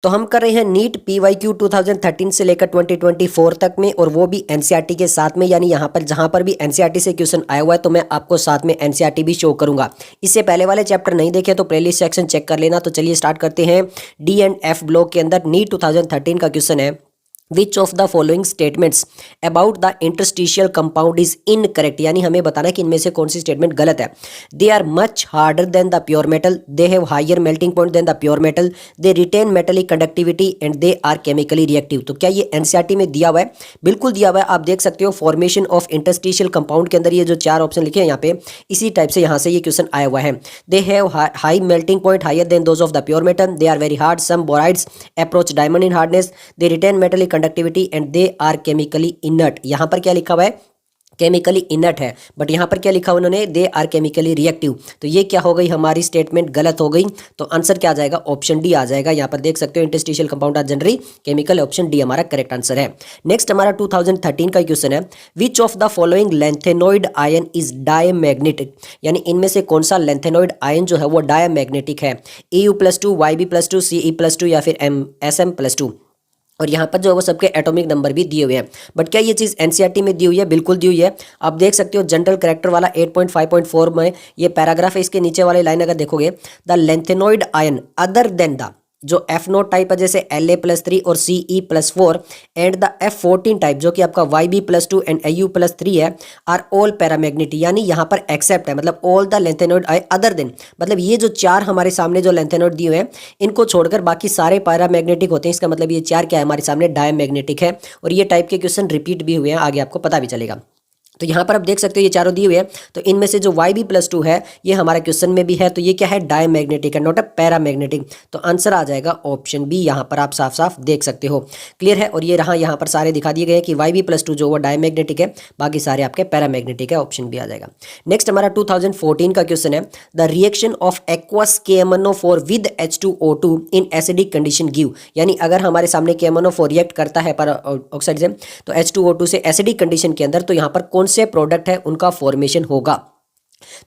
तो हम कर रहे हैं नीट PYQ 2013 से लेकर 2024 तक में, और वो भी एनसीईआरटी के साथ में, यानी यहाँ पर जहाँ पर भी एनसीईआरटी से क्वेश्चन आया हुआ है तो मैं आपको साथ में एनसीईआरटी भी शो करूंगा। इससे पहले वाले चैप्टर नहीं देखे तो प्लेलिस्ट सेक्शन चेक कर लेना। तो चलिए स्टार्ट करते हैं। D&F ब्लॉक के अंदर नीट 2013 का क्वेश्चन है, which of the following statements about the interstitial compound is incorrect, यानी हमें बताना है कि इनमें से कौन सी स्टेटमेंट गलत है। They are much harder than the pure metal, they have higher melting point than the pure metal, they retain metallic conductivity and they are chemically reactive. तो क्या ये एनसीईआरटी में दिया हुआ है? बिल्कुल दिया हुआ है। आप देख सकते हो फॉर्मेशन ऑफ इंटरस्टिशियल कंपाउंड के अंदर ये जो 4 ऑप्शन लिखे हैं यहाँ पे, इसी टाइप से यहाँ से ये क्वेश्चन आया हुआ है। They have high melting point higher than those of the pure metal, they are very hard, some borides approach diamond in hardness, they retain metallic conductivity and they are chemically inert. यहां पर क्या लिखा हुआ है? Chemically inert है, but यहां पर क्या लिखा उन्होंने? They are chemically reactive. तो ये क्या हो गई? हमारी स्टेटमेंट गलत हो गई। तो आंसर क्या आ जाएगा? ऑप्शन डी आ जाएगा। यहां पर देख सकते हो interstitial compound are generally chemical, option D हमारा करेक्ट आंसर है। नेक्स्ट हमारा 2013 का क्वेश्चन है, which of the following lanthanoid ion is diamagnetic, यानी इनमें से कौन सा लेंथेनॉइड आयन जो है वो डायमैग्नेटिक है? Au+2, Yb+2, Ce+2 या फिर Sm+2। और यहाँ पर जो है वो सबके एटॉमिक नंबर भी दिए हुए हैं। बट क्या ये चीज़ एनसीईआरटी में दी हुई है? बिल्कुल दी हुई है। आप देख सकते हो जनरल करेक्टर वाला 8.5.4 में ये पैराग्राफ है, इसके नीचे वाली लाइन अगर देखोगे, the lanthanoid ion other than the, जो F0 टाइप है जैसे La+3 और Ce+4 and the F14 type जो कि आपका Yb+2 एंड Au+3 है, आर ऑल पैरामैग्नेटिक, यानी यहाँ पर एक्सेप्ट है, मतलब all the lanthanoid other than, मतलब ये जो 4 हमारे सामने जो लेंथेनॉइड दिए हुए हैं इनको छोड़कर बाकी सारे पैरामैग्नेटिक होते हैं। इसका मतलब ये 4 क्या है? हमारे सामने डायमैग्नेटिक है। और ये टाइप के क्वेश्चन रिपीट भी हुए हैं, आगे आपको पता भी चलेगा। तो यहाँ पर आप देख सकते हो ये चारों दिए हुए हैं, तो इनमें से जो Yb+2 है ये हमारा क्वेश्चन में भी है, तो ये क्या है? डायमैग्नेटिक है, नॉट अ पैरामैग्नेटिक। तो आंसर आ जाएगा ऑप्शन बी। यहाँ पर आप साफ साफ देख सकते हो, क्लियर है। और ये रहा, यहाँ पर सारे दिखा दिए गए हैं कि Yb+2 जो वो डायमैग्नेटिक है, बाकी सारे आपके पैरामैग्नेटिक है, ऑप्शन बी आ जाएगा। नेक्स्ट हमारा 2014 का क्वेश्चन है, the reaction of aqueous KMnO4 with H2O2 in acidic condition give, यानी अगर हमारे सामने KMnO4 रिएक्ट करता है पर ऑक्साइड से, तो H2O2 से एसिडिक कंडीशन के अंदर, तो यहाँ पर कौन से प्रोडक्ट है उनका फॉर्मेशन होगा।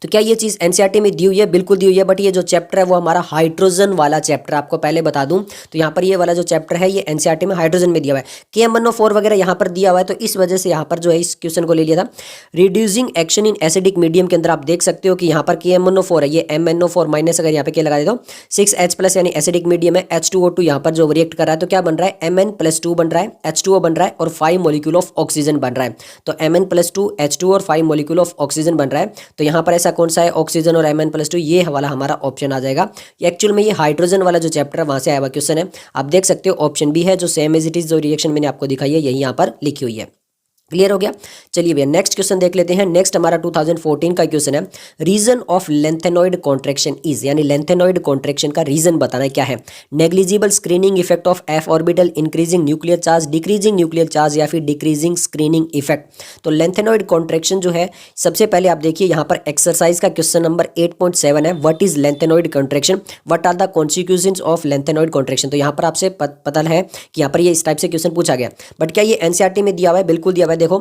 तो क्या ये चीज़ एनसीईआरटी में दी हुई है? बिल्कुल दी हुई है। बट ये जो चैप्टर है वो हमारा हाइड्रोजन वाला चैप्टर, आपको पहले बता दूं तो यहाँ पर ये वाला जो चैप्टर है ये एनसीईआरटी में हाइड्रोजन में दिया हुआ है। KMnO4 वगैरह यहाँ पर दिया हुआ है, तो इस वजह से यहाँ पर जो है इस क्वेश्चन को ले लिया था। Reducing action in acidic medium के अंदर आप देख सकते हो कि यहाँ पर KMnO4 है, ये MnO4- अगर यहाँ पे क्या लगा देता हूँ 6H+, यानी एसिडिक मीडियम है। H2O2 यहाँ पर जो रिएक्ट कर रहा है तो क्या बन रहा है? Mn+2 बन रहा है, H2O बन रहा है और 5 मॉलिक्यूल ऑफ ऑक्सीजन बन रहा है। तो Mn+2 H2 और 5 मॉलिक्यूल ऑफ ऑक्सीजन बन रहा है। तो यहाँ पर ऐसा कौन सा है? ऑक्सीजन और Mn+2, ये वाला हमारा ऑप्शन आ जाएगा। एक्चुअल में ये हाइड्रोजन वाला जो चैप्टर है वहां से आया हुआ क्वेश्चन है। आप देख सकते हो ऑप्शन बी है, जो सेम एज इट इज जो रिएक्शन मैंने आपको दिखाई है यही यहाँ पर लिखी हुई है। क्लियर हो गया? चलिए भैया नेक्स्ट क्वेश्चन देख लेते हैं। नेक्स्ट हमारा 2014 का क्वेश्चन है, reason of lanthanoid contraction is, यानी लेंथेनॉइड कॉन्ट्रैक्शन का रीजन बताना है क्या है? Negligible screening effect of F orbital, increasing nuclear charge, decreasing nuclear charge या फिर डिक्रीजिंग स्क्रीनिंग इफेक्ट। तो लेंथेनॉइड कॉन्ट्रैक्शन जो है, सबसे पहले आप देखिए यहाँ पर एक्सरसाइज का क्वेश्चन नंबर 8.7 है, what is lanthanoid contraction, what are the consequences of lanthanoid contraction. तो यहाँ पर आपसे पता है कि यहाँ पर ये इस टाइप से क्वेश्चन पूछा गया। बट क्या ये एनसीईआरटी में दिया हुआ है? बिल्कुल दिया हुआ है। देखो,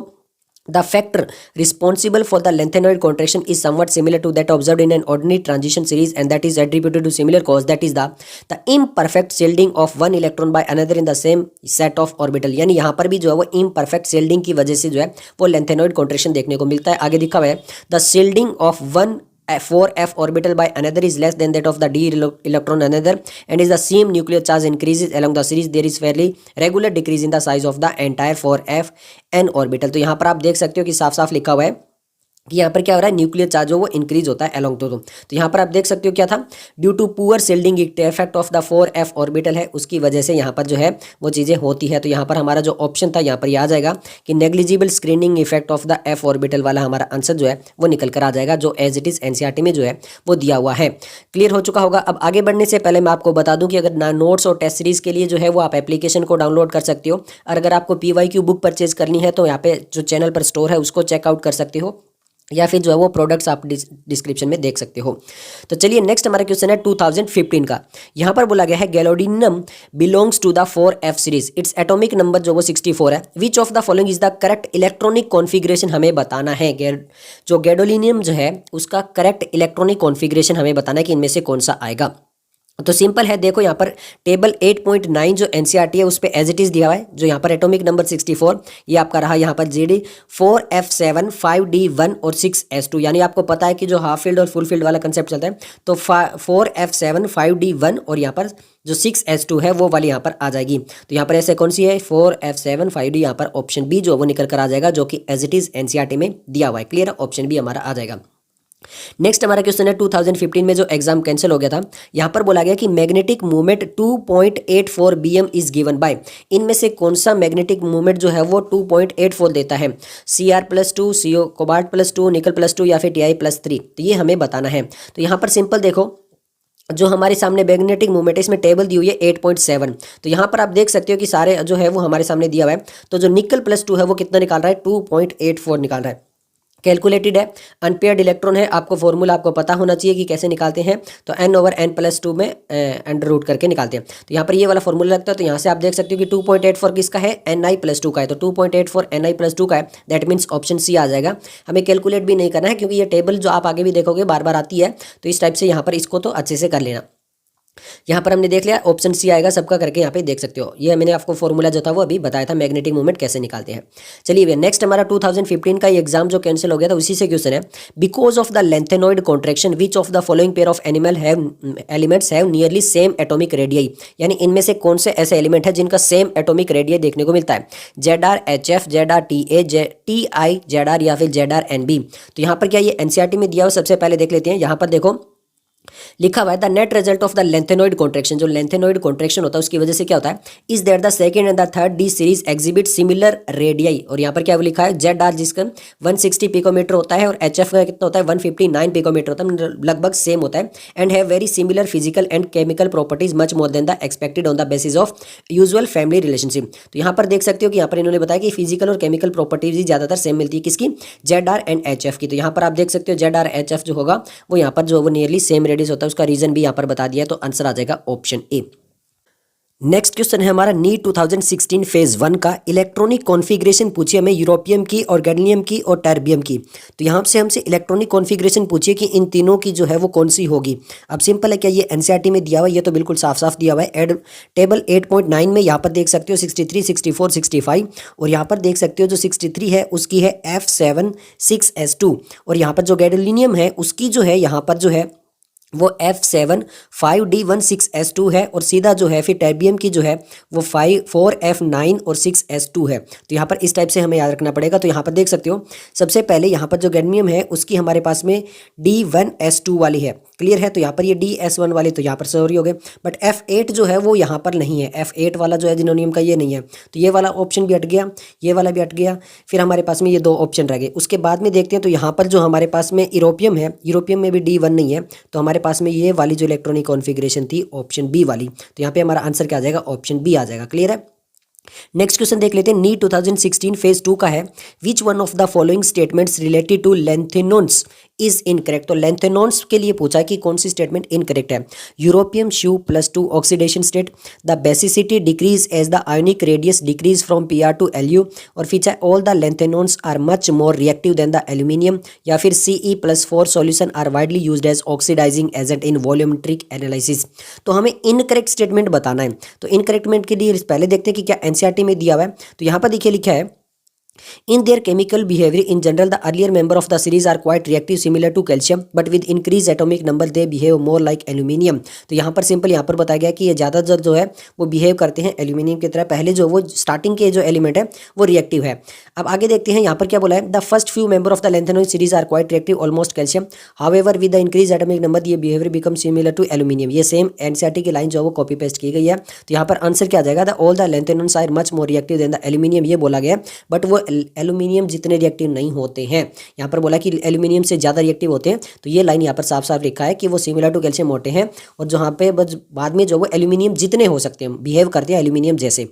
the factor responsible for the lengthenoid contraction is somewhat similar to that observed in an ordinary transition series, and that is attributed to similar cause, that is the imperfect shielding of one electron by another in the same set of orbital। यानी यहाँ पर भी जो है वो imperfect shielding की वजह से जो है वो lengthenoid contraction देखने को मिलता है। आगे दिखा हुआ है, the shielding of one 4f orbital by another is less than that of the d electron another, and is the same nuclear charge increases along the series, there is fairly regular decrease in the size of the entire 4f n orbital। तो यहाँ पर आप देख सकते हो कि साफ साफ लिखा हुआ है कि यहाँ पर क्या हो रहा है? न्यूक्लियर चार्ज जो वो इंक्रीज होता है अलोंग तो यहाँ पर आप देख सकते हो क्या था? Due to poor shielding effect of the 4f orbital है, उसकी वजह से यहाँ पर जो है वो चीज़ें होती है। तो यहाँ पर हमारा जो ऑप्शन था यहाँ पर ये आ जाएगा कि negligible screening effect of the f orbital वाला हमारा आंसर जो है वो निकल कर आ जाएगा, जो एज इट इज एनसीईआरटी में जो है वो दिया हुआ है। क्लियर हो चुका होगा। अब आगे बढ़ने से पहले मैं आपको बता दूं कि अगर नोट्स और टेस्ट सीरीज के लिए जो है वो आप एप्लीकेशन को डाउनलोड कर सकते हो, और अगर आपको PYQ बुक परचेज करनी है तो यहाँ पे जो चैनल पर स्टोर है उसको चेकआउट कर सकते हो, या फिर जो है वो प्रोडक्ट्स आप डिस्क्रिप्शन में देख सकते हो। तो चलिए नेक्स्ट हमारा क्वेश्चन है 2015 का। यहाँ पर बोला गया है, gadolinium belongs to the 4f series, its atomic number जो वो 64 है। Which of the following is the correct electronic configuration, हमें बताना है। जो गैडोलिनियम जो है उसका करेक्ट इलेक्ट्रॉनिक कॉन्फ़िगरेशन हमें बताना है कि इनमें से कौन सा आएगा। तो सिंपल है, देखो यहाँ पर टेबल 8.9 जो एनसीईआरटी है उस पे एज इट इज दिया हुआ है। जो यहाँ पर एटॉमिक नंबर 64 ये आपका रहा यहाँ पर जीडी 4f7 5d1 और 6s2, यानी आपको पता है कि जो हाफ फील्ड और फुल फील्ड वाला कंसेप्ट चलता है, तो 4f7 5d1 और यहाँ पर जो 6s2 है वो वाली यहाँ पर आ जाएगी। तो यहाँ पर ऐसे कौन सी है 4f7 5d, यहाँ पर ऑप्शन बी जो वो निकल कर आ जाएगा, जो कि एज इट इज एनसीईआरटी में दिया हुआ है। क्लियर है, ऑप्शन बी हमारा आ जाएगा। नेक्स्ट हमारा क्वेश्चन है 2015 में जो एग्जाम कैंसिल हो गया था, यहाँ पर बोला गया कि magnetic movement 2.84 bm is given by, इनमें से कौन सा मैग्नेटिक मूवमेंट जो है वो 2.84 देता है, Cr+2, CO कोबाल्ट+2, निकल+2 या फिर Ti+3। तो ये हमें बताना है। तो यहाँ पर सिंपल देखो, जो हमारे सामने मैग्नेटिक मूवमेंट है इसमें टेबल दी हुई है 8.7। तो यहाँ पर आप देख सकते हो कि सारे जो है वो हमारे सामने दिया हुआ है। तो जो निकल+2 है वो कितना निकाल रहा है 2.84 निकाल रहा है। कैलकुलेटेड है, अनपेयर्ड इलेक्ट्रॉन है, आपको फॉर्मूला आपको पता होना चाहिए कि कैसे निकालते हैं। तो n/n+2 में अंडर रूट करके निकालते हैं। तो यहाँ पर ये वाला फॉर्मूला लगता है। तो यहाँ से आप देख सकते हो कि 2.84 किसका है Ni+2 का है। तो 2.84 Ni+2 का है, दैट मीन्स ऑप्शन सी आ जाएगा। हमें कैलकुलेट भी नहीं करना है, क्योंकि ये टेबल जो आप आगे भी देखोगे बार बार आती है। तो इस टाइप से यहाँ पर इसको तो अच्छे से कर लेना। यहाँ पर हमने देख लिया, ऑप्शन सी आएगा सबका करके, यहाँ पे देख सकते हो। ये मैंने आपको फॉर्मूला जो था वो अभी बताया था, मैग्नेटिक मूवमेंट कैसे निकालते हैं। चलिए भैया, नेक्स्ट हमारा 2015 का एग्जाम जो कैंसिल हो गया था उसी से क्वेश्चन है, because of the lanthanoid contraction which of the following pair of animal elements have nearly same atomic radii, यानी इनमें से कौन से ऐसे एलिमेंट है जिनका सेम एटॉमिक रेडियई देखने को मिलता है, ZrHf, ZrTA, TI, ZR या फिर ZrNB। तो यहाँ पर क्या ये एनसीईआरटी में दिया हुआ, सबसे पहले देख लेते हैं। यहाँ पर देखो लिखा हुआ है the net result of the lanthanoid contraction, जो लेंथेनॉइड कॉन्ट्रैक्शन होता है उसकी वजह से क्या होता है, is that the second and the third d series exhibit similar radii. और यहाँ पर क्या लिखा है ZR जिसका 160 पिकोमीटर होता है और HF का कितना होता है 159 पिकोमीटर होता है, लगभग सेम होता है, and have very similar physical and chemical properties much more than the expected on the basis of usual family relationship. तो यहाँ पर देख सकते हो कि यहाँ पर इन्होंने बताया कि फिजिकल और केमिकल प्रॉपर्टीज ही ज्यादातर सेम मिलती है, किसकी, ZR एंड HF की। तो यहाँ पर आप देख सकते हो ZR HF जो होगा वो यहाँ पर जो वो नियरली सेम रेडियस होता है, उसका रीजन भी यहाँ पर बता दिया है। तो आंसर आ जाएगा ऑप्शन ए। नेक्स्ट क्वेश्चन है हमारा नीट 2016 फेज 1 का, इलेक्ट्रॉनिक कॉन्फ़िगरेशन पूछी हमें यूरोपियम की और गैडोलिनियम की और टर्बियम की। तो यहाँ से हमसे इलेक्ट्रॉनिक कॉन्फ़िगरेशन पूछिए कि इन तीनों की जो है वो कौन सी होगी। अब सिंपल है, क्या ये एनसीईआरटी में दिया हुआ है, ये तो बिल्कुल साफ साफ दिया हुआ है। टेबल 8.9 में यहाँ पर देख सकते हो 63, 64, 65, और यहाँ पर देख सकते हो जो 63 है उसकी है F7 6s2, और यहाँ पर जो गैडोलिनियम है उसकी जो है यहाँ पर जो है वो F7 5d1 6s2 है, और सीधा जो है फिर टर्बियम की जो है वो 4f9 और 6s2 है। तो यहाँ पर इस टाइप से हमें याद रखना पड़ेगा। तो यहाँ पर देख सकते हो सबसे पहले यहाँ पर जो गैडोलिनियम है उसकी हमारे पास में D1s2 वाली है, क्लियर है। तो यहाँ पर ये DS1 वाली तो यहाँ पर सॉरी हो गए, बट F8 जो है वो यहाँ पर नहीं है, F8 वाला जो है जिनोनियम का ये नहीं है। तो ये वाला ऑप्शन भी हट गया, ये वाला भी हट गया, फिर हमारे पास में ये दो ऑप्शन रह गए। उसके बाद में देखते हैं तो यहाँ पर जो हमारे पास में यूरोपियम है, यूरोपियम में भी D1 नहीं है, तो हमारे पास में ये वाली जो इलेक्ट्रॉनिक कॉन्फ़िगरेशन थी ऑप्शन बी वाली। तो यहाँ पे हमारा आंसर क्या आ जाएगा, ऑप्शन बी आ जाएगा। क्लियर है। नेक्स्ट क्वेश्चन देख लेते हैं, नीट 2016 फेज 2 का है, which one of the following statements related to lanthanons is incorrect. तो लेंथेनॉन्स के लिए पूछा कि कौन सी स्टेटमेंट इनकरेक्ट है, europium shows +2 oxidation state, the basicity decrease as the ionic radius decrease from Pr to Lu, और feature all the lanthanons are much more reactive than the aluminium, या फिर Ce+4 solution are widely used as oxidising agent in volumetric analysis. तो हमें incorrect statement बताना है। तो इनकरेक्टमेंट के लिए पहले देखते हैं कि क्या एनसीईआरटी में दिया हुआ है। तो यहाँ पर देखिए लिखा है, in their chemical behavior in general the earlier member of the series are quite reactive similar to calcium but with increased atomic number they behave more like aluminium। तो यहाँ पर सिंपल यहाँ पर बताया गया कि ये ज़्यादातर जो है वो बिहेव करते हैं एल्यूमिनियम की तरह। पहले जो वो स्टार्टिंग के जो एलिमेंट है वो रिएक्टिव है। अब आगे देखते हैं यहाँ पर क्या बोला है, the first few member of the lanthanoid series are quite reactive almost calcium, however with the increase atomic number ये behaviour become similar to aluminium. ये सेम एनसीईआरटी की लाइन जो है वो कॉपी पेस्ट की गई है। तो यहाँ पर आंसर क्या आ जाएगा, the all the lanthanoids are much more reactive than the aluminium, ये बोला गया, बट वो एल्यूमिनियम जितने रिएक्टिव नहीं होते हैं। यहाँ पर बोला कि एल्यूमिनियम से ज़्यादा रिएक्टिव होते हैं। तो ये लाइन यहाँ पर साफ साफ लिखा है कि वो सिमिलर टू कैल्शियम होते हैं, और जहाँ पे बाद में जो वो एल्यूमिनियम जितने हो सकते हैं बिहेव करते हैं एल्यूमिनियम जैसे।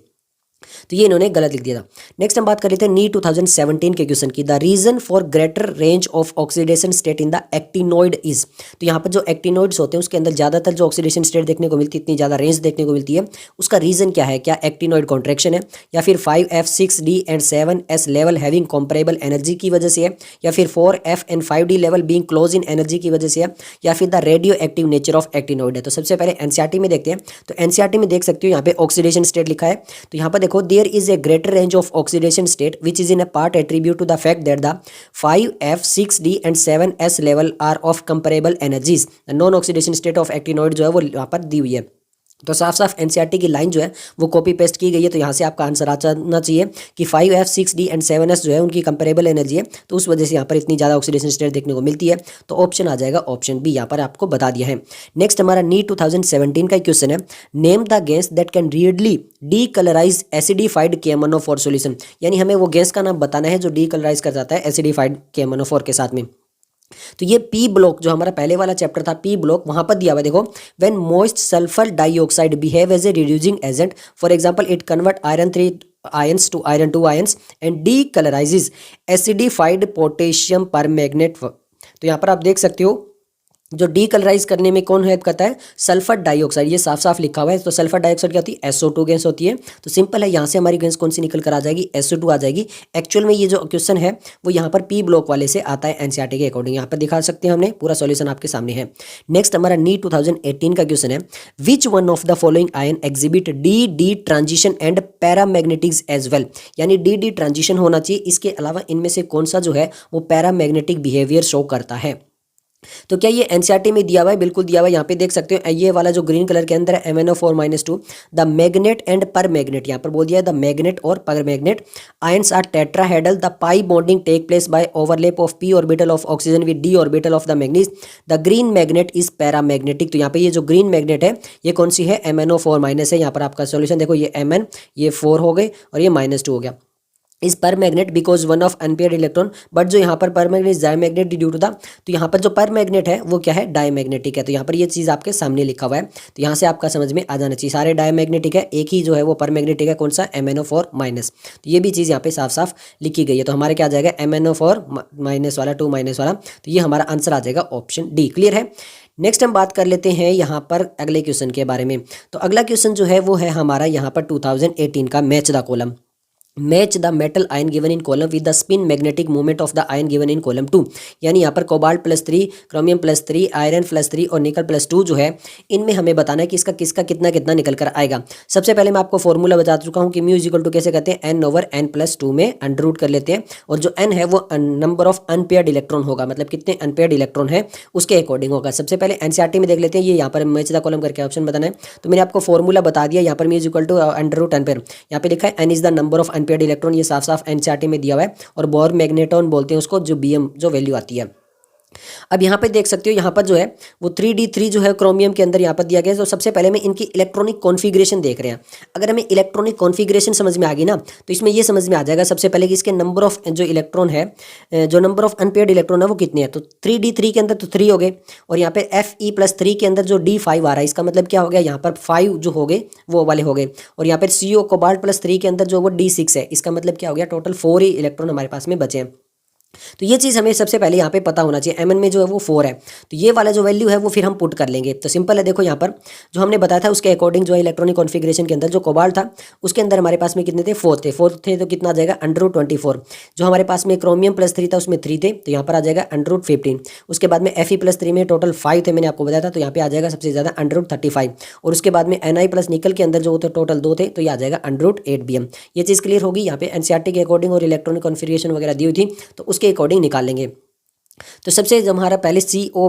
तो ये इन्होंने गलत लिख दिया था। नेक्स्ट हम बात कर लेते हैं नी 2017 के क्वेश्चन की। The reason for greater range of oxidation state in the actinoid is. तो यहाँ पर जो एक्टिनोइड्स होते हैं उसके अंदर ज़्यादातर जो ऑक्सीडेशन स्टेट देखने को मिलती है, इतनी ज़्यादा रेंज देखने को मिलती है, उसका रीजन क्या है? क्या एक्टिनोइड कॉन्ट्रैक्शन है, या फिर 5F6D and 7S level having comparable energy की वजह से है, या फिर 4F and 5D level being close in energy की वजह से है, या फिर the radio active nature of actinoid है। तो सबसे पहले एनसीईआरटी में देखते हैं। तो एनसीईआरटी में देख सकते हो यहाँ पे ऑक्सीडेशन स्टेट लिखा है। तो यहाँ पर देखो there is a greater range of oxidation state which is in a part attribute to the fact that the 5F6D and 7S level are of comparable energies। Non oxidation state of actinoid जो है वो यहाँ पर दी हुई है। तो साफ साफ एनसीईआरटी की लाइन जो है वो कॉपी पेस्ट की गई है। तो यहाँ से आपका आंसर आ जाना चाहिए कि 5F6D एंड 7S जो है उनकी कंपेरेबल एनर्जी है, तो उस वजह से यहाँ पर इतनी ज़्यादा ऑक्सीडेशन स्टेट देखने को मिलती है। तो ऑप्शन आ जाएगा ऑप्शन बी, यहाँ पर आपको बता दिया है। नेक्स्ट हमारा नी 2017 का क्वेश्चन है। Name the gas that can readily decolourise acidified KMnO4 solution. यानी हमें वो गैस का नाम बताना है जो डीकलराइज कर जाता है एसिडिफाइड KMnO4 के साथ में। तो ये पी ब्लॉक जो हमारा पहले वाला चैप्टर था, पी ब्लॉक, वहां पर दिया हुआ है। देखो, when moist sulphur dioxide behave as a reducing agent, for example it convert iron 3 ions to iron 2 ions and decolourises acidified potassium permanganate. तो यहाँ पर आप देख सकते हो जो डीकलराइज करने में कौन हेल्प करता है? Sulphur dioxide. ये साफ साफ लिखा हुआ है। तो सल्फर डाइऑक्साइड क्या होती है? SO2 गैस होती है। तो सिंपल है, यहाँ से हमारी गैस कौन सी निकल कर आ जाएगी? SO2 आ जाएगी। एक्चुअल में ये जो क्वेश्चन है वो यहाँ पर पी ब्लॉक वाले से आता है एनसीईआरटी के अकॉर्डिंग। यहाँ पर दिखा सकते हैं, हमने पूरा सॉल्यूशन आपके सामने है। नेक्स्ट हमारा नी 2018 का क्वेश्चन है। Which one of the following ion exhibit d transition and paramagnetics as well. यानी डी ट्रांजिशन होना चाहिए, इसके अलावा इनमें से कौन सा जो है वो पैरामैग्नेटिक बिहेवियर शो करता है? तो क्या ये एनसीईआरटी में दिया हुआ है? बिल्कुल दिया हुआ है। यहाँ पे देख सकते हो ये वाला जो ग्रीन कलर के अंदर है MnO4-2 the manganate and permanganate. यहाँ पर बोल दिया है द मैग्नेट और permanganate ions are tetrahedral. The pi bonding take place by overlap of p orbital of oxygen with d orbital of the manganese. The green manganate is paramagnetic. तो यहाँ पे ये जो ग्रीन मैग्नेट है ये कौन सी है? MnO4- है। यहाँ पर आपका सोल्यूशन देखो, ये Mn, ये 4 हो गए और ये -2 हो गया। इस पर magnet because one of unpaired electron, but जो यहाँ पर magnet is diamagnet due to the. तो यहाँ पर जो पर मैग्नेट है वो क्या है? डायमैग्नेटिक है। तो यहाँ पर ये चीज़ आपके सामने लिखा हुआ है। तो यहाँ से आपका समझ में आ जाना चाहिए, सारे डायमैग्नेटिक है, एक ही जो है वो पर मैग्नेटिक है। कौन सा? MnO4-। तो ये भी चीज़ यहाँ पे साफ साफ लिखी गई है। तो हमारे क्या आ जाएगा? MnO4- वाला 2- वाला। तो ये हमारा आंसर आ जाएगा ऑप्शन डी। क्लियर है? नेक्स्ट हम बात कर लेते हैं यहाँ पर अगले क्वेश्चन के बारे में। तो अगला क्वेश्चन जो है वो है हमारा यहाँ पर 2018 का। Match the column. Match the metal ion given in column with the spin magnetic movement of the ion given in column 2। यानी यहाँ पर कोबाल्ट +3, क्रोमियम +3, आयरन +3 और निकल +2 जो है, इनमें हमें बताना है कि इसका किसका कितना कितना निकल कर आएगा। सबसे पहले मैं आपको फॉर्मूला बता चुका हूँ कि म्यू इक्वल टू कैसे कहते हैं? n/n+2 में अंडर रूट कर लेते हैं, और जो n है वो नंबर ऑफ अनपेयर्ड इलेक्ट्रॉन होगा, मतलब कितने अनपेयर्ड इलेक्ट्रॉन है उसके अकॉर्डिंग होगा। सबसे पहले एनसीईआरटी में देख लेते हैं। ये यहाँ पर मैच द कॉलम करके ऑप्शन बताना है। तो मैंने आपको फॉर्मूला बता दिया। यहाँ पर mu equal to under root unpair, यहाँ पे लिखा है n is the number of unpaired electron. ये साफ साफ एनसीईआरटी में दिया हुआ है। और बोर मैग्नेटॉन बोलते हैं उसको, जो BM जो वैल्यू आती है। अब यहाँ पे देख सकते हो, यहाँ पर जो है वो 3d3 जो है क्रोमियम के अंदर यहाँ पर दिया गया है। तो सबसे पहले में इनकी इलेक्ट्रॉनिक कॉन्फ़िगरेशन देख रहे हैं। अगर हमें इलेक्ट्रॉनिक कॉन्फ़िगरेशन समझ में आ गई ना, तो इसमें ये समझ में आ जाएगा सबसे पहले कि इसके नंबर ऑफ जो इलेक्ट्रॉन है, जो नंबर ऑफ अनपेयर्ड इलेक्ट्रॉन है वो कितने हैं। तो 3d3 के अंदर तो 3 हो गए, और यहाँ पे Fe+3 के अंदर जो d5 आ रहा है, इसका मतलब क्या हो गया? यहाँ पर 5 जो हो गए वो वाले हो गए। और यहाँ पर CO कोबाल्ट +3 के अंदर जो वो d6 है, इसका मतलब क्या हो गया? टोटल 4 ही इलेक्ट्रॉन हमारे पास में बचे हैं। तो ये चीज़ हमें सबसे पहले यहाँ पे पता होना चाहिए। Mn में जो है वो 4 है, तो ये वाला जो वैल्यू है वो फिर हम पुट कर लेंगे। तो सिंपल है, देखो यहाँ पर जो हमने बताया था उसके अकॉर्डिंग जो है इलेक्ट्रॉनिक कॉन्फ़िगरेशन के अंदर जो कोबाल्ट था उसके अंदर हमारे पास में कितने थे? 4 थे। 4 थे तो कितना आ जाएगा? √24। जो हमारे पास में क्रोमियम +3 था उसमें 3 थे, तो यहाँ पर आ जाएगा √15। उसके बाद में Fe+3 में टोटल 5 थे, मैंने आपको बताया था, तो यहाँ पे आ जाएगा सबसे ज़्यादा √35। और उसके बाद में Ni+ निकल के अंदर जो थे टोटल 2 थे, तो ये आ जाएगा √8 BM। ये चीज़ क्लियर होगी। यहाँ पे एनसीईआरटी के अकॉर्डिंग और इलेक्ट्रॉनिक कॉन्फ़िगरेशन वगैरह दी हुई थी, तो उसके अकॉर्डिंग निकाल लेंगे। तो सबसे जो हमारा पहले CO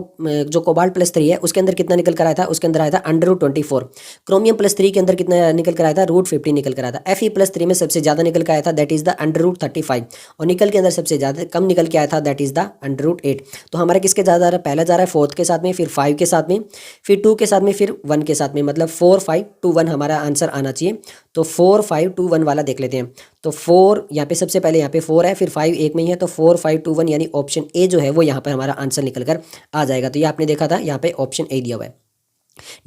जो कोबाल्ट +3 है उसके अंदर कितना निकल कर आया था? उसके अंदर आया था √24। क्रोमियम +3 के अंदर कितना निकल कर आया था? √15 निकल कर आया था। Fe+3 में सबसे ज़्यादा निकल कर आया था, दैट इज़ द √35। और निकल के अंदर सबसे ज़्यादा कम निकल के आया था, दैट इज़ द √8। तो हमारा किसके ज़्यादा जा रहा है? पहला जा रहा है 4 के साथ में, फिर 5 के साथ में, फिर 2 के साथ में, फिर 1 के साथ में, मतलब 4 5 2 1 हमारा आंसर आना चाहिए। तो 4 5 2 1 वाला देख लेते हैं। तो 4 यहाँ पे सबसे पहले यहाँ पे 4 है, फिर 5 एक में ही है, तो 4 5 2 1 यानी ऑप्शन ए जो है वो यहाँ पर हमारा आंसर निकल कर आ जाएगा। तो ये आपने देखा था, यहाँ पे ऑप्शन ए दिया हुआ है।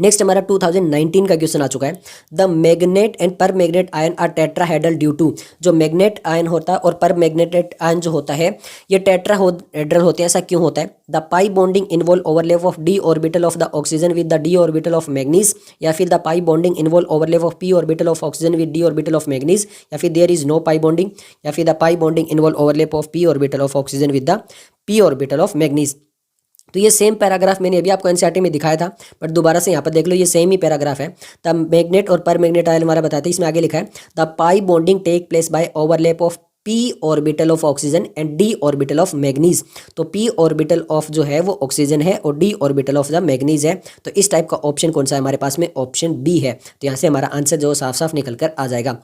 नेक्स्ट हमारा 2019 का क्वेश्चन आ चुका है। The manganate and permanganate ion are tetrahedral due to, जो मैग्नेट आयन होता है और पर मैग्नेटेट आयन जो होता है ये टेट्राहेड्रल होते हैं, ऐसा क्यों होता है? The pi bonding involve overlap of d orbital of the oxygen with the d orbital of manganese, या फिर the pi bonding involve overlap of p orbital of oxygen with d orbital of manganese, या फिर there is no pi bonding, या फिर the pi bonding involve overlap of p orbital of oxygen with the p orbital of manganese. तो ये same paragraph मैंने अभी आपको NCERT में दिखाया था, बट दोबारा से यहाँ पर देख लो, ये सेम ही पैराग्राफ है। द मैग्नेट और पर मैग्नेट आयन हमारा बताते हैं, इसमें आगे लिखा है the pi bonding take place by overlap of p orbital of oxygen and d orbital of manganese. तो पी ऑर्बिटल ऑफ जो है वो ऑक्सीजन है और d orbital of the manganese है। तो इस टाइप का ऑप्शन कौन सा है हमारे पास में? ऑप्शन बी है। तो यहाँ से हमारा आंसर जो साफ साफ निकल कर आ जाएगा।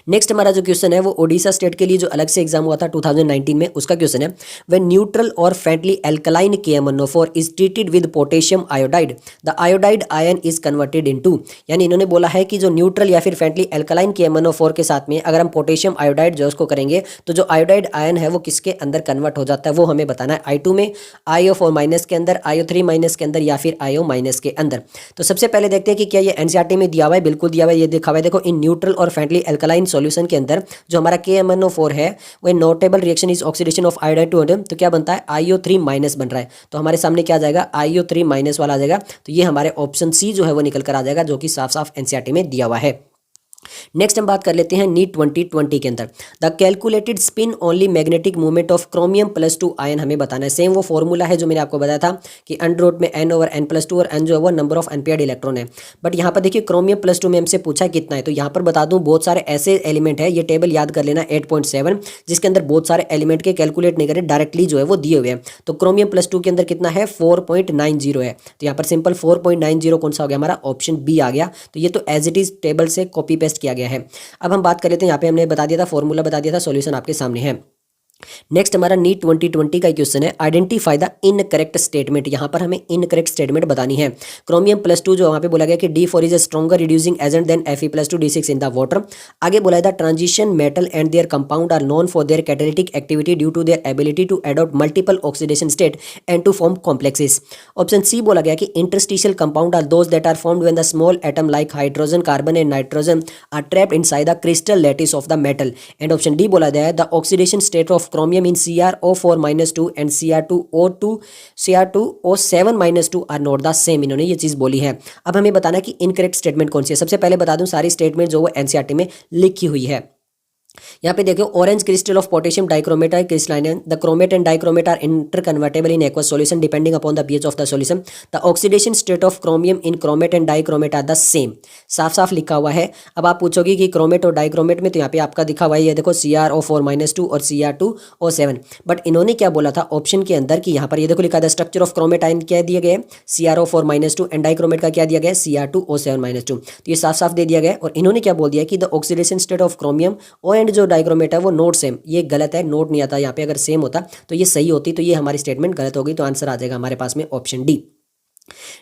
नेक्स्ट हमारा जो क्वेश्चन है वो ओडिशा स्टेट के लिए जो अलग से एग्जाम हुआ था 2019 में, उसका क्वेश्चन है व्हेन न्यूट्रल और faintly alkaline KMnO4 is treated with potassium iodide the iodide ion is converted into. यानी इन्होंने बोला है कि जो न्यूट्रल या फिर फ्रेंडली एल्कलाइन KMnO4 के साथ में अगर हम पोटेशियम आयोडाइड जो उसको करेंगे तो जो आयोडाइड आयन है वो किसके अंदर कन्वर्ट हो जाता है, वो हमें बताना है। I2 में, IO4- के अंदर, IO3- के अंदर, या फिर IO- के अंदर। तो सबसे पहले देखते हैं कि क्या ये एनसीईआरटी में दिया हुआ है? बिल्कुल दिया हुआ है, ये दिखा हुआ है, देखो इन न्यूट्रल और फ्रेंडली एल्कलाइन सॉल्यूशन के अंदर जो हमारा KMnO4 है वो notable reaction is oxidation of iodide to तो क्या बनता है? IO3- बन रहा है। तो हमारे सामने क्या आ जाएगा? IO3- वाला आ जाएगा। तो ये हमारे ऑप्शन सी जो है वो निकल कर आ जाएगा, जो कि साफ साफ एनसीईआरटी में दिया हुआ है। नेक्स्ट हम बात कर लेते हैं नीट 2020 के अंदर। The calculated spin only magnetic movement of chromium ion हमें बताना है। सेम वो फॉर्मूला है जो मैंने आपको बताया था कि √ में n/n+2 और n जो है वो नंबर ऑफ अनपेयर्ड इलेक्ट्रॉन है। बट यहाँ पर देखिए क्रोमियम+2 में हमसे पूछा कितना है, तो यहाँ पर बता दूं बहुत सारे ऐसे एलिमेंट है, ये टेबल याद कर लेना 8.7, जिसके अंदर बहुत सारे एलिमेंट के कैलकुलेट नहीं करे, डायरेक्टली जो है वो दिए हुए हैं। तो क्रोमियम+2 के अंदर कितना है? 4.90 है। तो यहाँ पर सिंपल 4.90 कौन सा हो गया? हमारा ऑप्शन बी आ गया। तो ये तो एज इट इज टेबल से कॉपी पेस्ट किया गया है। अब हम बात कर लेते हैं, यहाँ पे हमने बता दिया था, फॉर्मूला बता दिया था, सॉल्यूशन आपके सामने है। नेक्स्ट हमारा नीट 2020 का क्वेश्चन है आइडेंटिफाई द इनकरेक्ट स्टेटमेंट। यहाँ पर हमें इनकरेक्ट स्टेटमेंट बतानी है। क्रोमियम+2 जो वहाँ पे बोला गया कि D4 is a stronger reducing agent than Fe+2 D6 in the water. आगे बोला है the transition metal and their compound are known for their catalytic activity due to their ability to adopt multiple oxidation state and to form complexes. Option C बोला गया कि interstitial compound are those that are formed when the small atom like hydrogen, carbon and nitrogen are trapped inside the crystal lattice of the metal. And option D बोला गया है the oxidation state of chromium in CrO4- and Cr2O7- are not the same. इन्होंने ये चीज बोली है। अब हमें बताना है कि इनकरेक्ट स्टेटमेंट कौन सी है। सबसे पहले बता दूं सारी स्टेटमेंट जो वो एनसीईआरटी में लिखी हुई है। यहाँ पे देखो orange crystal of potassium dichromate are crystalline, the chromate and dichromate are interconvertible in aqueous solution depending upon the pH of the solution. The oxidation state of chromium in chromate and dichromate are the same. साफ साफ लिखा हुआ है। अब आप पूछोगे कि chromate और डाइक्रोमेट में, तो यहाँ पे आपका दिखा हुआ है, ये देखो CrO4- और Cr2O7। बट इन्होंने क्या बोला था ऑप्शन के अंदर कि यहाँ पर ये देखो लिखा था स्ट्रक्चर ऑफ क्रोमेट आयन क्या दिया गया है? CrO4- एंड डाइक्रोमेट का क्या दिया गया है? Cr2O7-2। तो ये साफ साफ दे दिया गया। और इन्होंने क्या बोल दिया कि the oxidation state of chromium और एंड जो डाइक्रोमेट है वो नोट सेम। ये गलत है, नोट नहीं आता यहाँ पे। अगर सेम होता तो ये सही होती, तो ये हमारी स्टेटमेंट गलत होगी। तो आंसर आ जाएगा हमारे पास में ऑप्शन डी।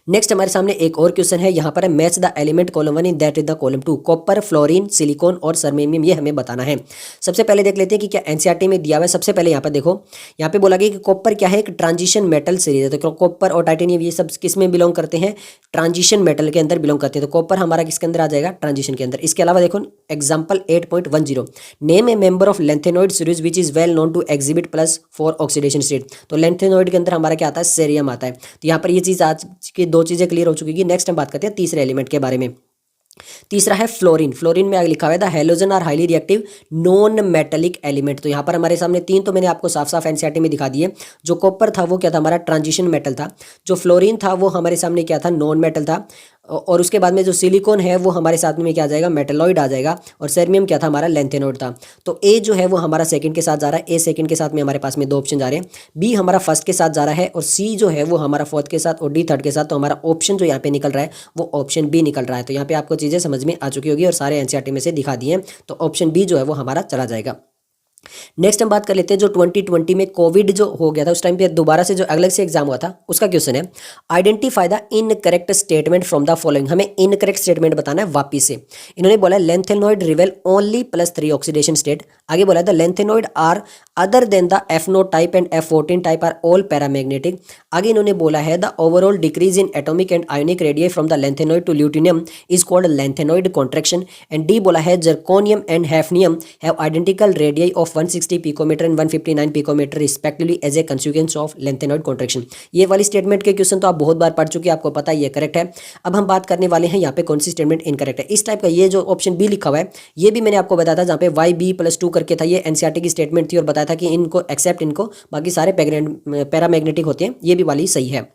नेक्स्ट हमारे सामने एक और क्वेश्चन है। यहाँ पर है match the element column 1 in that is the column 2। Copper, fluorine, silicon और सर्मेनियम, ये हमें बताना है। सबसे पहले देख लेते हैं कि क्या एनसीईआरटी में दिया हुआ है। सबसे पहले यहाँ पर देखो, यहाँ पे बोला गया कि कॉपर क्या है? एक ट्रांजिशन मेटल सीरीज है। तो कॉपर और टाइटेनियम ये सब किस में बिलोंग करते हैं? ट्रांजिशन मेटल के अंदर बिलोंग करते हैं। तो कॉपर हमारा किसके अंदर आ जाएगा? ट्रांजिशन के अंदर। इसके अलावा देखो example 8.10 name a member of lanthanoid series which is well known to exhibit +4 oxidation state. तो लेंथेनॉइड के अंदर हमारा क्या आता है? सेरियम आता है। तो यहाँ पर ये चीज आज की दो चीजें क्लियर हो चुकी है। नेक्स्ट हम बात करते हैं तीसरे एलिमेंट के बारे में। तीसरा है फ्लोरीन। फ्लोरीन में आगे लिखा हुआ है the halogen are highly reactive non metallic element. तो यहाँ पर हमारे सामने तीन तो मैंने आपको साफ साफ एनसीईआरटी में दिखा दिए। जो कॉपर था वो क्या था? हमारा ट्रांजिशन मेटल था। जो फ्लोरीन था वो हमारे सामने क्या था? नॉन मेटल था। और उसके बाद में जो सिलिकॉन है वो हमारे साथ में क्या आ जाएगा? मेटलॉइड आ जाएगा। और सेरमियम क्या था? हमारा लेंथेनॉइड था। तो ए जो है वो हमारा सेकंड के साथ जा रहा है। ए सेकंड के साथ में हमारे पास में दो ऑप्शन जा रहे हैं। बी हमारा फर्स्ट के साथ जा रहा है और सी जो है वो हमारा फोर्थ के साथ और डी थर्ड के साथ। तो हमारा ऑप्शन जो यहाँ पे निकल रहा है वो ऑप्शन बी निकल रहा है। तो यहाँ पे आपको चीज़ें समझ में आ चुकी होगी और सारे एनसीईआरटी में से दिखा दिए हैं। तो ऑप्शन बी जो है वो हमारा चला जाएगा। नेक्स्ट हम बात कर लेते हैं जो 2020 में कोविड जो हो गया था उस टाइम पे दोबारा से जो अलग से एग्जाम हुआ था उसका क्वेश्चन है, identify the incorrect statement from the following. हमें इनकरेक्ट स्टेटमेंट बताना है वापिस से। इन्होंने बोला lanthanoid reveal only +3 oxidation state. आगे बोला the lanthanoid are other than the F0 type and F14 type are all paramagnetic. आगे इन्होंने बोला है the overall decrease in atomic and ionic radius from the lanthanoid to lutetium is called lanthanoid contraction. And D बोला है zirconium and hafnium have identical radius of 160 picometer and 159 picometer respectively as a consequence of lanthanoid contraction. ये वाली statement के question तो आप बहुत बार पढ़ चुके हैं, आपको पता है ये करेक्ट है। अब हम बात करने वाले हैं यहाँ पे कौन सी स्टेटमेंट इनकरेक्ट है। इस टाइप का ये जो ऑप्शन बी लिखा हुआ है ये भी मैंने आपको बताया था, जहाँ पे YB+2 करके था, ये एनसीईआरटी की स्टेटमेंट थी और बताया था कि इनको एक्सेप्ट इनको बाकी सारे पैरामैग्नेटिक होते हैं, ये भी वाली सही है।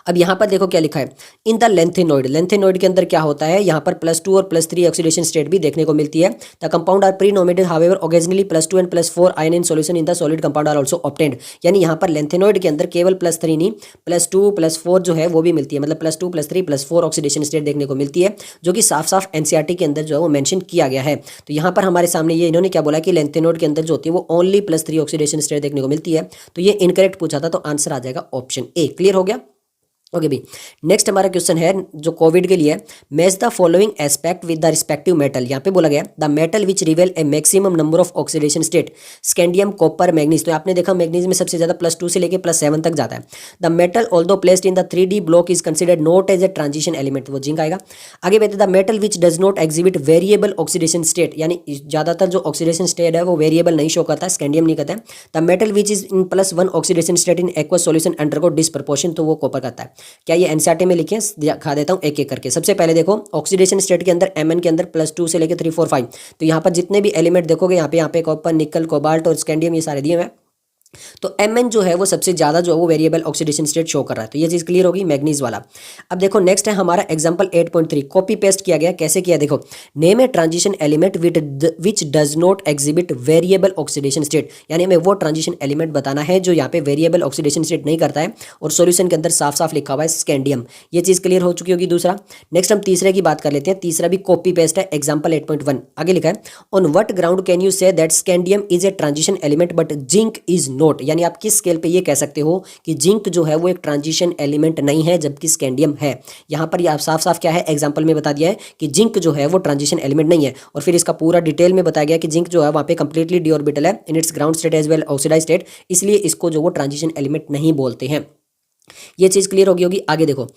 अब यहाँ पर देखो क्या लिखा है, इन द लेंथेनॉइड। लेंथेनॉइड के अंदर क्या होता है, यहाँ पर +2 और +3 ऑक्सीडेशन स्टेट भी देखने को मिलती है। The compound are predominated however occasionally +2 and +4 ion in solution in the solid compound are also obtained. यानी यहाँ पर लेंथेनॉइड के अंदर केवल +3 नहीं, +2 +4 जो है वो भी मिलती है, मतलब +2 +3 +4 ऑक्सीडेशन स्टेट देखने को मिलती है, जो कि साफ साफ एनसीईआरटी के अंदर जो है वो मेंशन किया गया है। तो यहाँ पर हमारे सामने ये इन्होंने क्या बोला कि लेंथेनॉइड के अंदर जो होती है वो ओनली +3 ऑक्सीडेशन स्टेट देखने को मिलती है। तो ये इनकरेक्ट पूछा था, तो आंसर आ जाएगा ऑप्शन ए। क्लियर हो गया। ओके भी, नेक्स्ट हमारा क्वेश्चन है जो कोविड के लिए, match the following aspect with the respective metal. यहाँ पे बोला गया the metal which रिवेल A maximum number of oxidation state, scandium, copper, manganese. तो आपने देखा मैग्नीज में सबसे ज्यादा +2 से लेके +7 तक जाता है। The metal although placed in the 3D block is considered not as a transition element, वो जिंक आएगा। आगे कहते the metal which does not exhibit variable oxidation state, यानी ज्यादातर जो ऑक्सीडेशन स्टेट है वो वेरिएबल नहीं शो करता, स्कैंडियम नहीं करता है। The metal which is in +1 oxidation state in aqueous solution undergo disproportion, तो वो कॉपर करता है। क्या ये एनसीईआरटी में लिखे दिखा देता हूं एक एक करके। सबसे पहले देखो ऑक्सीडेशन स्टेट के अंदर Mn के अंदर +2 से लेकर 3 4 5, तो यहाँ पर जितने भी एलिमेंट देखोगे यहाँ पे कॉपर, निकल, कोबाल्ट और स्कैंडियम ये सारे दिए हुए। तो Mn जो है वो सबसे ज्यादा जो है वो वेरिएबल ऑक्सीडेशन स्टेट शो कर रहा है, तो ये चीज क्लियर होगी मैग्नीज वाला। अब देखो नेक्स्ट है हमारा एग्जांपल 8.3, कॉपी पेस्ट किया गया। कैसे किया देखो, name A transition element which does not exhibit variable oxidation state, यानी हमें वो ट्रांजिशन एलिमेंट बताना है जो यहाँ पे वेरिएबल ऑक्सीडेशन स्टेट नहीं करता है, और सॉल्यूशन के अंदर साफ साफ लिखा हुआ है स्कैंडियम। ये चीज क्लियर हो चुकी होगी। दूसरा नेक्स्ट हम तीसरे की बात कर लेते हैं, तीसरा भी कॉपी पेस्ट है, एग्जाम्पल 8.1। आगे लिखा है on what ground can you say that scandium is a transition element but zinc is note, यानी आप किस स्केल पे ये कह सकते हो कि जिंक जो है वो एक ट्रांजिशन एलिमेंट नहीं है जबकि स्कैंडियम है। यहां पर ये साफ साफ क्या है, एग्जांपल में बता दिया है कि जिंक जो है वो ट्रांजिशन एलिमेंट नहीं है, और फिर इसका पूरा डिटेल में बताया गया कि जिंक जो है वहां पे कंप्लीटली डी ऑर्बिटल है in its ground state as well oxidise state, इसलिए इसको जो वो ट्रांजिशन एलिमेंट नहीं बोलते हैं। ये चीज क्लियर होगी। आगे देखो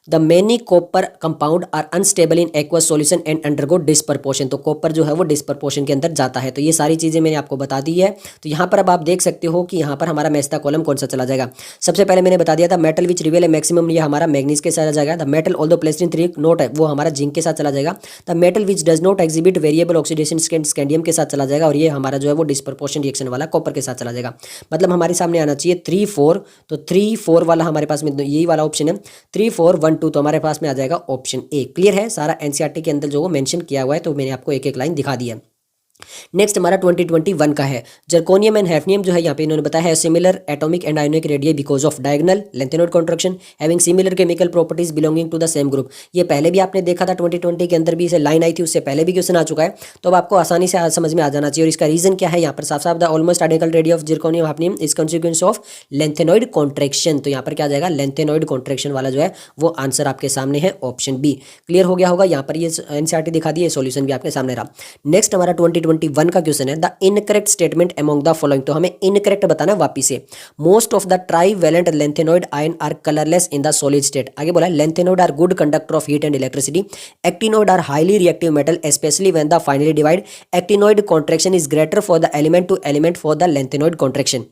the many copper compound are unstable in aqueous solution and undergo disproportion, तो कॉपर जो है वो डिस्प्रपोर्शन के अंदर जाता है। तो ये सारी चीजें मैंने आपको बता दी है। तो यहाँ पर अब आप देख सकते हो कि यहाँ पर हमारा मैचता कॉलम कौन सा चला जाएगा। सबसे पहले मैंने बता दिया था मेटल विच रिवेल ए मैक्सिमम, ये हमारा मैग्नीज के साथ जाएगा। The metal although placed in 3 note है, वो हमारा जिंक के साथ चला जाएगा। The metal which does not exhibit variable oxidation scandium के साथ चला जाएगा, और ये हमारा जो है वो डिस्प्रपोर्शन रिएक्शन वाला कॉपर के साथ चला जाएगा। मतलब हमारे सामने आना चाहिए 3 4, तो 3 4 वाला हमारे पास में यही वाला ऑप्शन है, 3 4 1 2, तो हमारे पास में जाएगा ऑप्शन ए। क्लियर है, सारा एनसीईआरटी के अंदर जो वो मेंशन किया हुआ है, तो मैंने आपको एक एक लाइन दिखा दी है। नेक्स्ट हमारा 2021 का है, जर्कोनियम एंड हैफनियम जो है यहाँ पे इन्होंने बताया है similar atomic and ionic radius because of diagonal lanthanoid contraction having similar chemical properties belonging to the same group. ये पहले भी आपने देखा था 2020 के अंदर भी इसे लाइन आई थी, उससे पहले भी क्वेश्चन आ चुका है, तो अब आपको आसानी से समझ में आ जाना चाहिए। और इसका रीजन क्या है, यहाँ पर साफ साफ the almost identical radius of zirconium hafnium is consequence of lanthanoid contraction. तो यहाँ पर क्या जाएगा, लेंथेनॉइड कॉन्ट्रैक्शन वाला जो है वो आंसर आपके सामने है ऑप्शन बी। क्लियर हो गया होगा। यहाँ पर ये एनसीईआरटी दिखा दी है, सॉल्यूशन भी आपके सामने रहा। नेक्स्ट हमारा 2021 का क्वेश्चन है the incorrect statement among the following, तो हमें इनकरेक्ट बताना है वापिस से। Most of the trivalent lanthanoid ion are colourless in the solid state. आगे बोला lanthanoid are good conductor of heat and electricity, actinoid are highly reactive metal specially when the finely divide, actinoid contraction is greater for the element to element for the lanthanoid contraction.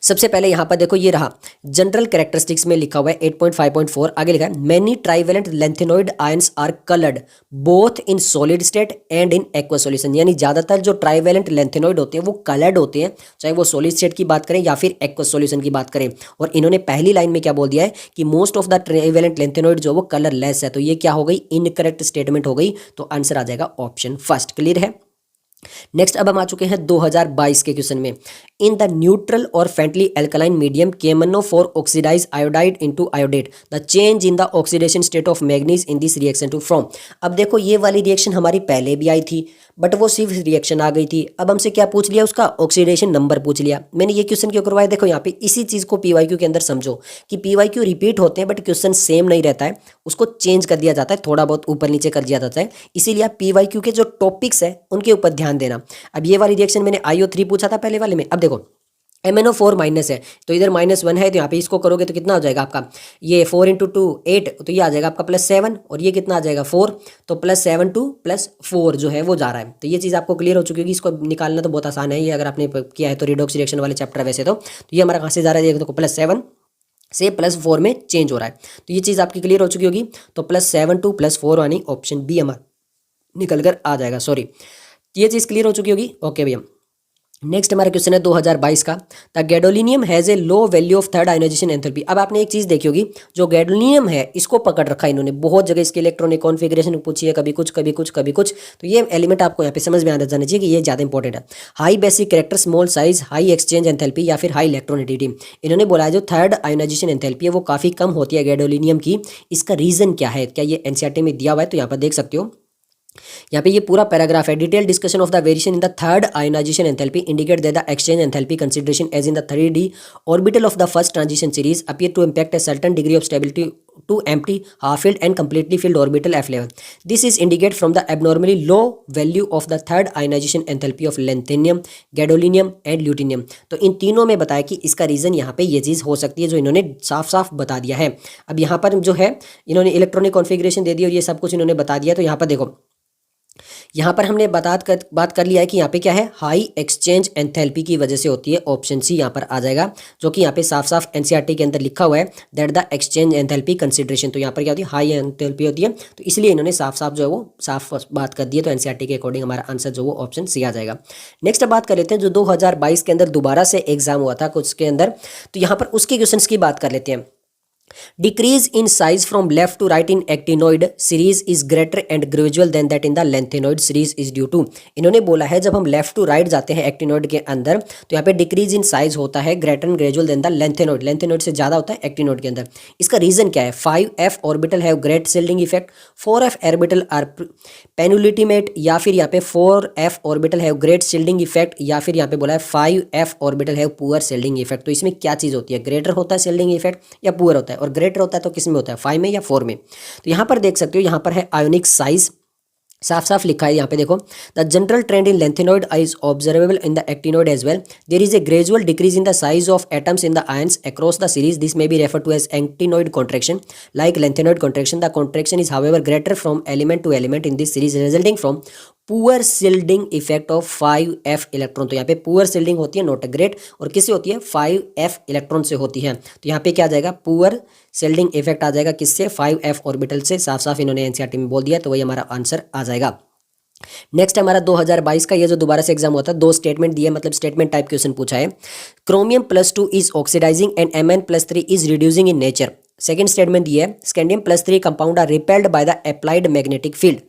सबसे पहले यहां पर देखो ये रहा general characteristics में लिखा हुआ है 8.5.4। आगे लिखा है many trivalent lanthanoid ions are coloured both in solid state and in aqueous solution, यानी ज्यादातर जो ट्राइवेलेंट लेंथेनॉइड होते हैं वो कलर्ड होते हैं, चाहे वो सॉलिड स्टेट की बात करें या फिर एक्वस सॉल्यूशन की बात करें। और इन्होंने पहली लाइन में क्या बोल दिया है कि most of the trivalent lanthanoid जो वो कलरलेस है, तो ये क्या हो गई, इनकरेक्ट स्टेटमेंट हो गई। तो आंसर आ जाएगा ऑप्शन फर्स्ट। क्लियर है। नेक्स्ट अब हम आ चुके हैं 2022 के क्वेश्चन में, इन द न्यूट्रल और faintly alkaline medium KMnO4 oxidise iodide into iodate, the change in the oxidation state of manganese in this reaction to from. अब देखो ये वाली रिएक्शन हमारी पहले भी आई थी, बट वो सिर्फ रिएक्शन आ गई थी। अब हमसे क्या पूछ लिया, उसका ऑक्सीडेशन नंबर पूछ लिया। मैंने ये क्वेश्चन क्यों करवाया, देखो यहाँ पे इसी चीज़ को पीवाईक्यू के अंदर समझो कि पीवाईक्यू रिपीट होते हैं बट क्वेश्चन सेम नहीं रहता है, उसको चेंज कर दिया जाता है, थोड़ा बहुत ऊपर नीचे कर दिया जाता है। इसीलिए आप पीवाईक्यू के जो टॉपिक्स है उनके ऊपर ध्यान देना। अब ये वाली रिएक्शन मैंने IO3 पूछा था पहले वाले में। अब देखो MnO4 माइनस है तो इधर -1 है, तो यहाँ पे इसको करोगे तो कितना हो जाएगा आपका, ये 4 × 2 8, तो ये आ जाएगा आपका +7, और ये कितना आ जाएगा 4, तो +7 to +4 जो है वो जा रहा है। तो ये चीज़ आपको क्लियर हो चुकी होगी। इसको निकालना तो बहुत आसान है, ये अगर आपने किया है तो रिडॉक्स रिएक्शन वाले चैप्टर वैसे तो ये हमारा कहाँ से जा रहा है, देखो +7 से +4 में चेंज हो रहा है। तो ये चीज़ आपकी क्लियर हो चुकी होगी। तो +7 to +4 यानी ऑप्शन बी हमारा निकल कर आ जाएगा। सॉरी, ये चीज़ क्लियर हो चुकी होगी। ओके भैया, नेक्स्ट हमारा क्वेश्चन है 2022 का। The gadolinium has a low value of third ionisation enthalpy. अब आपने एक चीज़ देखी होगी, जो गैडोलिनियम है इसको पकड़ रखा है इन्होंने, बहुत जगह इसके इलेक्ट्रॉनिक कॉन्फिगरेशन पूछी है, कभी कुछ कभी कुछ कभी कुछ। तो ये एलिमेंट आपको यहाँ पे समझ में आना जाना चाहिए कि ये ज़्यादा इंपॉर्टेंट है। High basic character, small size, high exchange enthalpy या फिर हाई इलेक्ट्रॉनिटी। इन्होंने बोला है जो थर्ड आयोनाइजेशन एंथैल्पी है वो काफ़ी कम होती है गैडोलिनियम की। इसका रीज़न क्या है, क्या ये NCERT में दिया हुआ है? तो यहाँ पर देख सकते हो, यहाँ पे ये पूरा पैराग्राफ है। Detail discussion of the variation in the third ionisation enthalpy indicate that the exchange enthalpy consideration as in the 3D orbital of the first transition series appear to impact a certain degree of stability to empty, half filled and completely filled orbital f level. This is indicated from the abnormally low value of the third ionization enthalpy of lanthanum, gadolinium and lutetium. तो इन तीनों में बताया कि इसका reason यहाँ पे ये चीज़ हो सकती है, जो इन्होंने साफ साफ बता दिया है। अब यहाँ पर जो है इन्होंने इलेक्ट्रॉनिक कॉन्फ़िगरेशन दे दी और ये सब कुछ इन्होंने बता दिया। तो यहाँ पर देखो, यहाँ पर हमने बात कर लिया है कि यहाँ पे क्या है, हाई एक्सचेंज एंथैल्पी की वजह से होती है। ऑप्शन सी यहाँ पर आ जाएगा, जो कि यहाँ पे साफ साफ NCERT के अंदर लिखा हुआ है that the exchange enthalpy consideration. तो यहाँ पर क्या होती है, हाई एंथैल्पी होती है, तो इसलिए इन्होंने साफ साफ जो है वो साफ बात कर दी है। तो NCERT के अकॉर्डिंग हमारा आंसर जो वो ऑप्शन सी आ जाएगा। नेक्स्ट बात कर लेते हैं जो 2022 के अंदर दोबारा से एग्जाम हुआ था कुछ के अंदर, तो यहाँ पर उसके क्वेश्चन की बात कर लेते हैं। Decrease in size from left to right in actinoid series is greater and gradual than that in the lanthanoid series is due to। इन्होंने बोला है जब हम लेफ्ट टू राइट जाते हैं एक्टिनोइड के अंदर तो यहाँ पे डिक्रीज इन साइज होता है greater and gradual than the lanthanoid, lanthanoid से ज़्यादा होता है एक्टिनोइड के अंदर। इसका रीज़न क्या है, 5f orbital have great shielding effect, 4f orbital are penultimate, या फिर यहाँ पे 4f orbital have great shielding effect, या फिर यहाँ पे बोला है 5f orbital have poor shielding effect. तो इसमें क्या चीज़ होती है, ग्रेटर होता है शिल्डिंग इफेक्ट या पुअर होता है, और ग्रेटर होता है तो किस में होता है, 5 में या 4 में। तो यहाँ पर देख सकते हो, यहाँ पर है आयोनिक साइज, साफ साफ लिखा है यहाँ पे देखो, the general trend in lanthanoid is observable in the actinoid as well, there is a gradual decrease in the size of atoms in the ions across the series, this may be refer to as actinoid contraction like lanthanoid contraction, the contraction is however greater from element to element in this series resulting from poor shielding effect of 5f electron. तो यहाँ पे poor shielding होती है, not great, और किससे होती है, 5f electron से होती है। तो यहाँ पे क्या आ जाएगा, पुअर शिल्डिंग इफेक्ट आ जाएगा, किससे, 5f ऑर्बिटल से। साफ साफ इन्होंने NCERT में बोल दिया, तो वही हमारा आंसर आ जाएगा। नेक्स्ट हमारा 2022 का ये जो दोबारा से एग्जाम होता है, 2 स्टेटमेंट दिए, मतलब स्टेटमेंट टाइप क्वेश्चन पूछा है। Chromium +2 is oxidising and Mn+3 is reducing in nature. Second statement दिया है, scandium +3 compound are repelled by the applied magnetic field.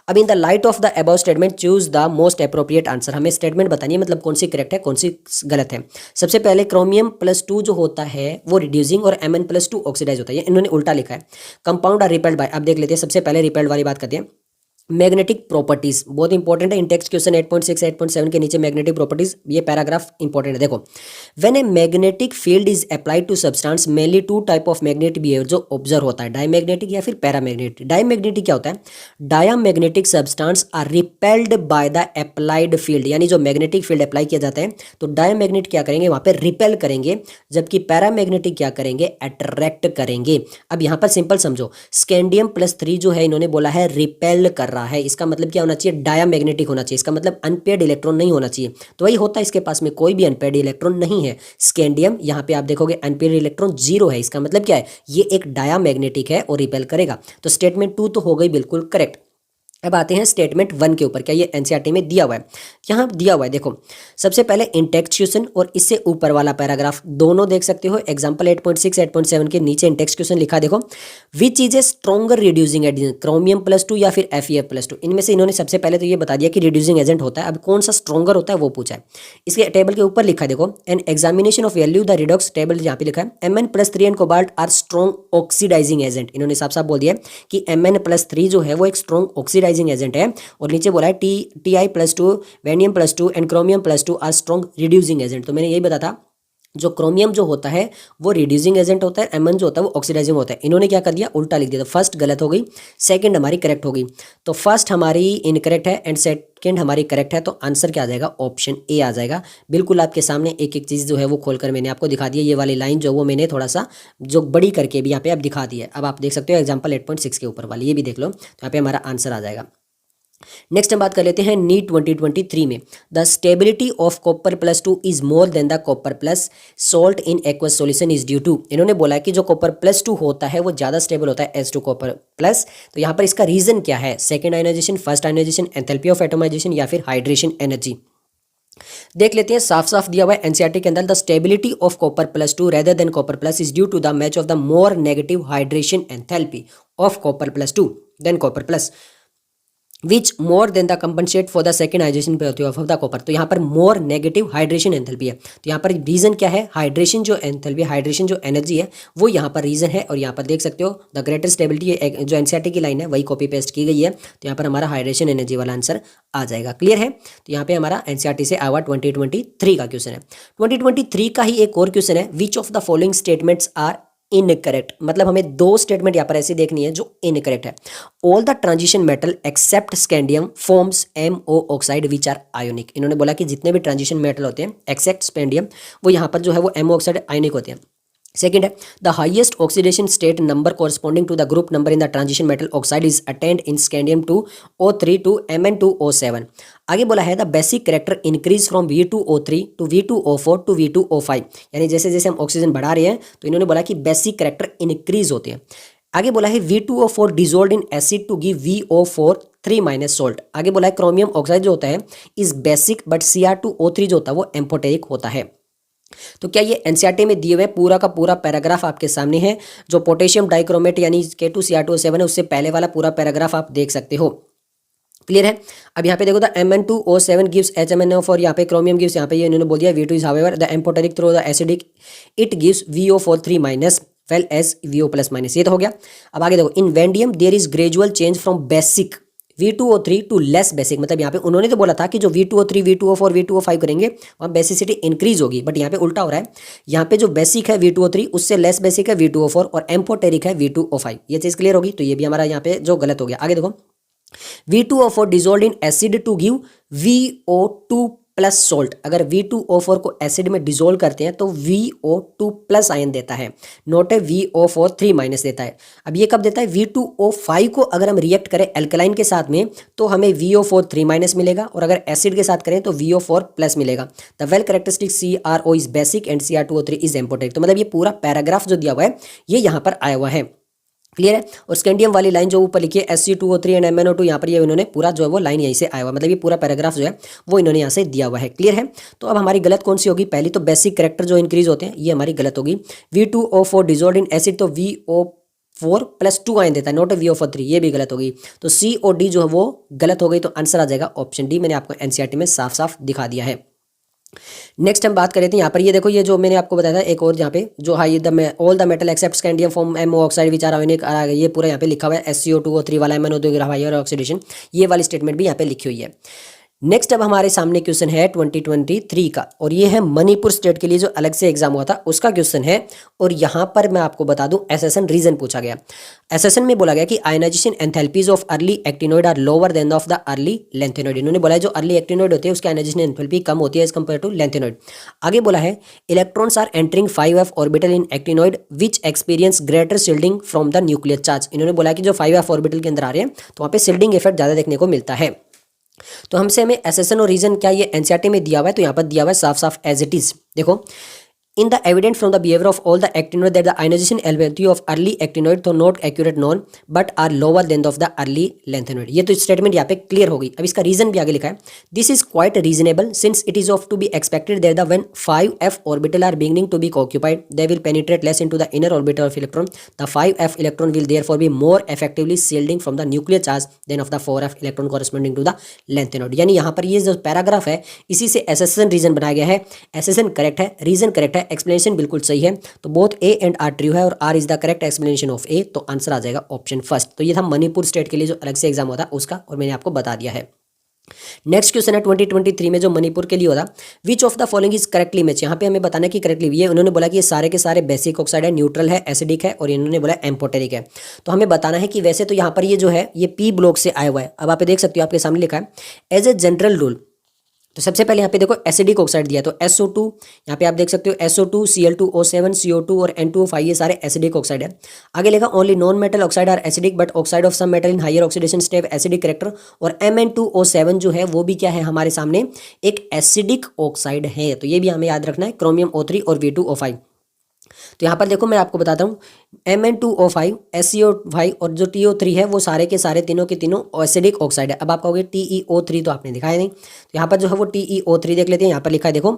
अब in the light of the above statement choose the most appropriate answer. हमें statement बतानी है, मतलब कौन C correct है कौन सी गलत है। सबसे पहले क्रोमियम +2 जो होता है वो रिड्यूसिंग और Mn+2 ऑक्सीडाइज होता है, इन्होंने उल्टा लिखा है। कंपाउंड आर रिपेल्ड बाय, अब देख लेते हैं, सबसे पहले रिपेल्ड वाली बात करते हैं। मैग्नेटिक प्रॉपर्टीज बहुत इंपॉर्टेंट है, इन टेक्स्ट क्वेश्चन 8.6 8.7 के नीचे मैग्नेटिक प्रॉपर्टीज, ये पैराग्राफ इंपॉर्टेंट है। देखो, when a magnetic field is applied to substance mainly 2 type of magnetic behaviour जो ऑब्जर्व होता है, डायमैग्नेटिक या फिर पैरामैग्नेटिक। डायमैग्नेटिक क्या होता है, diamagnetic substance are repelled by the applied field, यानी जो मैग्नेटिक फील्ड अप्लाई किया जाता है तो डायमैग्नेट क्या करेंगे, वहां पर रिपेल करेंगे, जबकि पैरामैग्नेटिक क्या करेंगे, अट्रैक्ट करेंगे। अब यहाँ पर सिंपल समझो, स्कैंडियम +3 जो है इन्होंने बोला है रिपेल कर रहा है, इसका मतलब क्या होना चाहिए, डायमैग्नेटिक होना चाहिए, इसका मतलब अनपेयर्ड इलेक्ट्रॉन नहीं होना चाहिए। तो वही होता है, इसके पास में कोई भी अनपेयर्ड इलेक्ट्रॉन नहीं है। स्कैंडियम यहाँ पे आप देखोगे अनपेयर्ड इलेक्ट्रॉन 0 है, इसका मतलब क्या है, ये एक डायमैग्नेटिक है और रिपेल करेगा। तो स्टेटमेंट 2 तो हो गई बिल्कुल करेक्ट। अब आते हैं स्टेटमेंट 1 के ऊपर, क्या ये NCERT में दिया हुआ है, यहाँ दिया हुआ है। देखो, सबसे पहले इंटेक्स्ट क्वेश्चन और इससे ऊपर वाला पैराग्राफ दोनों देख सकते हो। एग्जांपल 8.6 8.7 के नीचे इंटेक्स्ट क्वेश्चन लिखा, देखो, which is a stronger reducing agent, chromium +2 या फिर FeF+2। इनमें से इन्होंने सबसे पहले तो ये बता दिया कि रिड्यूसिंग एजेंट होता है, अब कौन सा स्ट्रॉन्गर होता है वो पूछा है। इसके टेबल के ऊपर लिखा है, देखो, an examination of value the redox table, यहाँ पे लिखा है Mn+3 and cobalt are strong oxidising agent. इन्होंने साफ साफ बोल दिया कि Mn+3 जो है वो एक स्ट्रॉन्ग ऑक्सीडाइजिंग ऑक्सीडाइजिंग एजेंट है, और नीचे बोला है Ti+2 Vanadium+2 and Chromium+2 are strong reducing agent. तो मैंने यही बताया था जो क्रोमियम जो होता है वो रिड्यूसिंग एजेंट होता है, Mn जो होता है वो ऑक्सीडाइजिंग होता है। इन्होंने क्या कर दिया, उल्टा लिख दिया। तो फर्स्ट गलत हो गई, सेकंड हमारी करेक्ट होगी। तो फर्स्ट हमारी इनकरेक्ट है एंड सेकंड हमारी करेक्ट है, तो आंसर क्या आ जाएगा, ऑप्शन ए आ जाएगा। बिल्कुल आपके सामने एक एक चीज़ जो है वो खोलकर मैंने आपको दिखा दी है। ये वाली लाइन जो वो मैंने थोड़ा सा जो बड़ी करके भी यहाँ पे आप दिखा दी है। अब आप देख सकते हो एग्जाम्पल 8.6 के ऊपर वाली, ये भी देख लो, तो यहाँ पे हमारा आंसर आ जाएगा। नेक्स्ट हम बात कर लेते हैं नीट 2023 में, the stability of copper is more than the copper+ salt in aqueous solution is due to. इन्होंने बोला है कि जो कॉपर+2 होता है वो ज़्यादा स्टेबल होता है H2 कॉपर+। तो यहाँ पर इसका रीजन क्या है, second ionisation, first ionisation, enthalpy of atomisation या फिर हाइड्रेशन एनर्जी। देख लेते हैं, साफ साफ दिया हुआ है एनसीईआरटी के अंदर, the stability of copper rather than copper+ is due to the match of the more negative hydration enthalpy of copper than copper+, which more than the compensate for the second hydration of the copper. तो यहाँ पर मोर negative hydration enthalpy है। तो यहाँ पर reason क्या है, hydration जो एंथैल्पी, हाइड्रेशन जो एनर्जी है वो यहाँ पर रीजन है। और यहाँ पर देख सकते हो द ग्रेटर स्टेबिलिटी जो एनसीईआरटी की लाइन है वही कॉपी पेस्ट की गई है। तो यहाँ पर हमारा हाइड्रेशन एनर्जी वाला आंसर आ जाएगा। क्लियर है। तो यहाँ पे हमारा एनसीईआरटी से आया 2023 का क्वेश्चन है। 2023 का ही एक और क्वेश्चन है, which of the following statements are incorrect. मतलब हमें दो स्टेटमेंट यहाँ पर ऐसी देखनी है जो इनकरेक्ट है। All the transition metal except scandium forms MO oxide which are ionic. इन्होंने बोला कि जितने भी ट्रांजिशन मेटल होते हैं एक्सेप्ट स्कैंडियम, वो यहाँ पर जो है वो MO ऑक्साइड आयोनिक होते हैं। सेकेंड है, the highest oxidation state number corresponding to the group number in the transition metal oxide is attained in scandium 2O3 to Mn2O7। आगे बोला है the basic character increase from V2O3 to V2O4 to V2O5। यानी जैसे जैसे हम oxygen बढ़ा रहे हैं तो इन्होंने बोला कि बेसिक कैरेक्टर इंक्रीज होते हैं। आगे बोला है V2O4 dissolve in acid to give VO4 3- salt. आगे बोला है क्रोमियम ऑक्साइड जो होता है इज बेसिक बट Cr2O3 जो होता है वो एम्फोटेरिक होता है। तो क्या ये एनसीईआरटी में दिए हुए पूरा का पूरा पैराग्राफ आपके सामने है। जो पोटेशियम डाइक्रोमेट यानी K2Cr2O7 है उससे पहले वाला पूरा पैराग्राफ आप देख सकते हो। क्लियर है। अब यहाँ पे देखो द Mn2O7 गिव्स HMnO4, यहाँ पे क्रोमियम गिव्स, यहाँ पे ये इन्होंने बोल दिया V2 is however the amphoteric through the acidic it gives VO4 3- well as VO+-। ये तो हो गया। अब आगे देखो, in vanadium there is gradual change from basic V2O3 to less basic. मतलब यहाँ पे उन्होंने तो बोला था कि जो V2O3 V2O4 V2O5 करेंगे वहाँ बेसिसिटी इंक्रीज होगी, बट यहाँ पे उल्टा हो रहा है। यहाँ पे जो बेसिक है V2O3 उससे लेस बेसिक है V2O4 और एम्फोटेरिक है V2O5। ये चीज़ क्लियर होगी। तो ये भी हमारा यहाँ पे जो गलत हो गया। आगे देखो, V2O4 dissolve in acid to give VO2 plus salt. अगर V2O4 को एसिड में डिजोल्व करते हैं तो VO2 प्लस आयन देता है, नोट है VO4 3- देता है। अब ये कब देता है, V2O5 को अगर हम रिएक्ट करें एल्कलाइन के साथ में तो हमें VO4 3- मिलेगा, और अगर एसिड के साथ करें तो VO4 प्लस मिलेगा। The well characteristic CRO is basic and Cr2O3 is amphoteric. तो मतलब ये पूरा पैराग्राफ जो दिया हुआ है ये यहाँ पर आया हुआ है। क्लियर है। और स्कैंडियम वाली लाइन जो ऊपर लिखी है Sc2O3 एंड MnO2, यहाँ पर ये इन्होंने पूरा जो है वो लाइन यहीं से आया हुआ, मतलब ये पूरा पैराग्राफ जो है वो इन्होंने यहाँ से दिया हुआ है। क्लियर है। तो अब हमारी गलत कौन सी होगी, पहली तो बेसिक कैरेक्टर जो इंक्रीज होते हैं ये हमारी गलत होगी। V2O4 डिजोल्व इन एसिड तो VO4+2 आयन देता है, नोट VO4 3, ये भी गलत होगी। तो COD जो है वो गलत हो गई। तो आंसर आ जाएगा ऑप्शन डी। मैंने आपको एनसीईआरटी में साफ साफ दिखा दिया है। नेक्स्ट हम बात कर रहे थे यहाँ पर, ये देखो ये जो मैंने आपको बताया था एक और यहाँ पे जो हाई all the metal except scandium form MO oxide which are ionic, ये पूरा यहाँ पे लिखा हुआ है SCO2O3 वाला MnO2 हायर ऑक्सीडेशन, ये वाली स्टेटमेंट भी यहाँ पे लिखी हुई है। नेक्स्ट अब हमारे सामने क्वेश्चन है 2023 का, और ये है मणिपुर स्टेट के लिए जो अलग से एग्जाम हुआ था उसका क्वेश्चन है। और यहाँ पर मैं आपको बता दूं एसेसन रीजन पूछा गया। एसेसन में बोला गया कि ionisation enthalpies of early actinoid are lower than of the early lanthanoid. इन्होंने बोला है जो अर्ली एक्टिनोइड होते हैं उसके आयनाइजेशन एंथैल्पी कम होती है एज कम्पेयर टू लेंथेनोइड। आगे बोला है electrons are entering 5f orbital in actinoid which experience greater shielding from the nuclear charge. इन्होंने बोला कि जो 5f ऑर्बिटल के अंदर आ रहे हैं तो वहाँ पे शिल्डिंग इफेक्ट ज़्यादा देखने को मिलता है। तो हमसे हमें एसेसन और रीजन क्या ये एनसीईआरटी में दिया हुआ है, तो यहाँ पर दिया हुआ है साफ साफ एज इट इज। देखो, in the evident from the behavior of all the actinoid that the ionization ability of early actinoid तो not accurate known but are lower than of the early lanthanoid। ये तो statement यहाँ पे clear हो गई। अब इसका रीजन भी आगे लिखा है, this is quite reasonable since it is of to be expected that the when 5f orbital are beginning to be occupied they will penetrate less into the inner orbital of electron, the 5f electron will therefore be more effectively shielding from the nuclear charge than of the 4f electron corresponding to the lanthanoid। यानी यहाँ पर ये जो paragraph है इसी से एसेसन reason बनाया गया है। एसेसन करेक्ट है, रीजन करेक्ट है, करेक्ट एक्सप्लेनेशन बिल्कुल सही है। तो both A and R true है और R is the correct explanation of A, तो आंसर आ जाएगा ऑप्शन फर्स्ट। तो ये था मणिपुर स्टेट के लिए जो अलग से एग्जाम होता है उसका, और मैंने आपको बता दिया है। नेक्स्ट क्वेश्चन है 2023 में जो मणिपुर के लिए होता, विच of the following is correctly match. यहाँ पे हमें बताना कि करेक्टली, ये उन्होंने बोला कि ये सारे के सारे बेसिक ऑक्साइड है, न्यूट्रल है, एसिडिक है, और इन्होंने बोला एम्फोटेरिक है। तो हमें बताना है कि वैसे तो यहाँ पर ये जो है ये पी ब्लॉक से आया हुआ है। अब आप देख सकते हो आपके सामने लिखा है एज ए जनरल रूल। तो सबसे पहले यहाँ पे देखो एसिडिक ऑक्साइड दिया, तो SO2 यहाँ पे आप देख सकते हो SO2 Cl2O7 CO2 और N2O5 ये सारे एसिडिक ऑक्साइड है। आगे लिखा only non metal oxide are acidic but oxide of some metal in higher oxidation state acidic character. और Mn2O7 जो है वो भी क्या है हमारे सामने एक एसिडिक ऑक्साइड है। तो ये भी हमें याद रखना है, क्रोमियम O3 और V2O5। तो यहाँ पर देखो मैं आपको बताता हूँ Mn2O5 SCO5 और जो TO3 है वो सारे के सारे तीनों के तीनों एसिडिक ऑक्साइड है। अब आप कहोगे TeO3 तो आपने दिखाया नहीं, तो यहाँ पर जो है वो TeO3 देख लेते हैं। यहाँ पर लिखा है देखो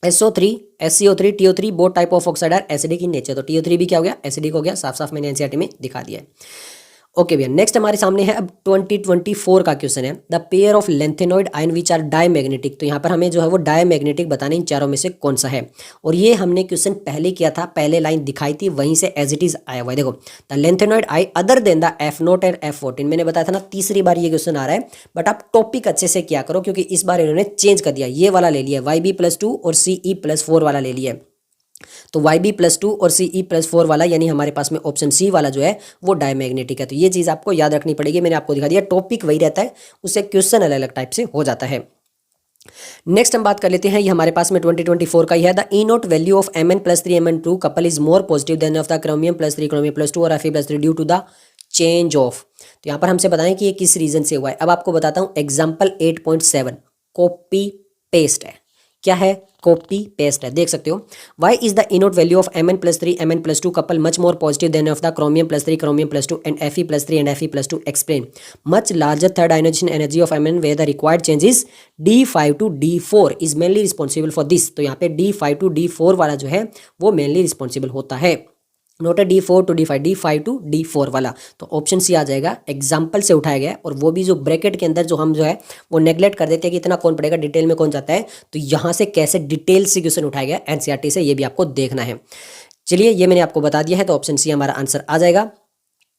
SO3 SCO3 TO3 both type of oxide are acidic in nature. तो TO3 भी क्या हो गया, एसिडिक हो गया, साफ साफ मैंने एनसीईआरटी में दिखा दिया है। ओके भैया, नेक्स्ट हमारे सामने है अब 2024 का क्वेश्चन है the pair of lanthanoid ion which are diamagnetic. तो यहाँ पर हमें जो है वो डायमैग्नेटिक बताने इन चारों में से कौन सा है। और ये हमने क्वेश्चन पहले किया था, पहले लाइन दिखाई थी, वहीं से एज इट इज आया हुआ है। देखो the lanthanoid I other than the F0 and F14। मैंने बताया था ना, तीसरी बार ये क्वेश्चन आ रहा है, बट आप टॉपिक अच्छे से क्या करो क्योंकि इस बार इन्होंने चेंज कर दिया, ये वाला ले लिया YB+2 और CE+4 वाला ले लिया। तो YB+2 और CE+4 वाला यानी हमारे पास में ऑप्शन सी वाला जो है वो डायमैग्नेटिक है। तो ये चीज़ आपको याद रखनी पड़ेगी, मैंने आपको दिखा दिया, टॉपिक वही रहता है, उससे क्वेश्चन अलग अलग टाइप से हो जाता है। नेक्स्ट हम बात कर लेते हैं, ये हमारे पास में 2024 का ही है the E0 value of Mn+3 Mn2 couple is more positive than of the Chromium+3 Chromium+2 और Fe+3 due to the change of. तो यहाँ पर हमसे बताएं कि ये किस रीजन से हुआ है। अब आपको बताता हूँ एग्जाम्पल 8.7 कॉपी पेस्ट है। क्या है, कॉपी पेस्ट है, देख सकते हो। Why is the E naught value of Mn+3 Mn+2 couple much more positive than of the Chromium+3 Chromium+2 and Fe+3 and Fe+2 explain much larger third ionisation energy of Mn where the required change is D5 to D4 is mainly responsible for this. तो यहाँ पे D5 to D4 वाला जो है वो mainly responsible होता है, note है D4 to D5, D5 to D4 वाला। तो ऑप्शन सी आ जाएगा, एग्जाम्पल से उठाया गया, और वो भी जो ब्रैकेट के अंदर जो हम जो है वो नेगलेक्ट कर देते हैं कि इतना कौन पड़ेगा, डिटेल में कौन जाता है। तो यहाँ से कैसे डिटेल से क्वेश्चन उठाया गया एनसीईआरटी से, ये भी आपको देखना है। चलिए ये मैंने आपको बता दिया है, तो ऑप्शन सी हमारा आंसर आ जाएगा।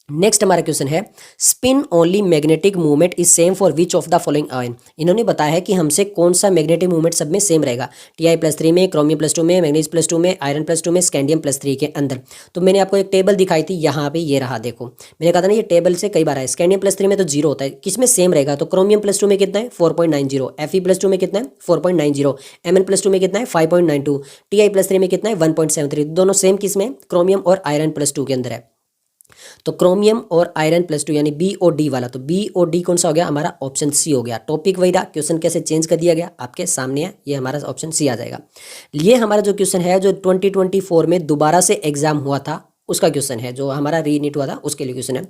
नेक्स्ट हमारा क्वेश्चन है spin only magnetic movement is same for which of the following ion. इन्होंने बताया है कि हमसे कौन सा मैग्नेटिक मूवमेंट सब में सेम रहेगा, Ti+3 में, Chromium+2 में, Manganese+2 में, Iron+2 में, Scandium+3 के अंदर। तो मैंने आपको एक टेबल दिखाई थी, यहाँ पे ये रहा, देखो मैंने कहा था ना ये टेबल से कई बार है। Scandium+3 में तो 0 होता है, किस में सेम रहेगा, तो Chromium+2 में कितना है 4.90, Fe+2 में कितना है 4.90, Mn+2 में कितना है 5.92, Ti+3 में कितना है 1.73। दोनों सेम किस में, क्रोमियम और Iron+2 के अंदर है। तो क्रोमियम और Iron+2 यानी BOD वाला, तो BOD कौन सा हो गया हमारा, ऑप्शन सी हो गया। टॉपिक वही रहा, क्वेश्चन कैसे चेंज कर दिया गया आपके सामने है, ये हमारा ऑप्शन सी आ जाएगा। ये हमारा जो क्वेश्चन है जो 2024 में दोबारा से एग्जाम हुआ था उसका क्वेश्चन है, जो हमारा रीनीट हुआ था उसके लिए क्वेश्चन है